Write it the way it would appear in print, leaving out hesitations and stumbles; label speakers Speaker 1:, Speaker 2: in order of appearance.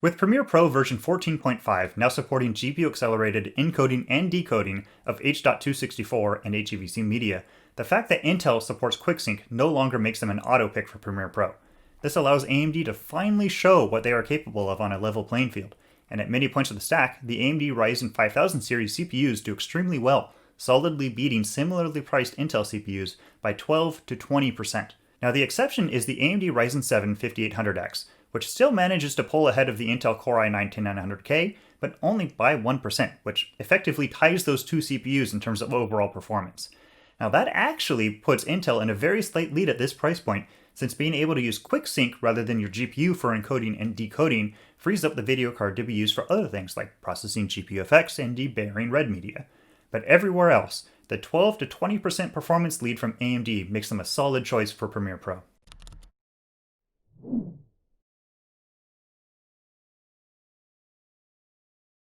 Speaker 1: With Premiere Pro version 14.5 now supporting GPU-accelerated encoding and decoding of H.264 and HEVC media, the fact that Intel supports QuickSync no longer makes them an auto pick for Premiere Pro. This allows AMD to finally show what they are capable of on a level playing field, and at many points of the stack, the AMD Ryzen 5000 series CPUs do extremely well, solidly beating similarly priced Intel CPUs by 12 to 20%. Now the exception is the AMD Ryzen 7 5800X, which still manages to pull ahead of the Intel Core i9-10900K, but only by 1%, which effectively ties those two CPUs in terms of overall performance. Now that actually puts Intel in a very slight lead at this price point, since being able to use QuickSync rather than your GPU for encoding and decoding frees up the video card to be used for other things like processing GPU effects and debayering red media. But everywhere else, the 12 to 20% performance lead from AMD makes them a solid choice for Premiere Pro.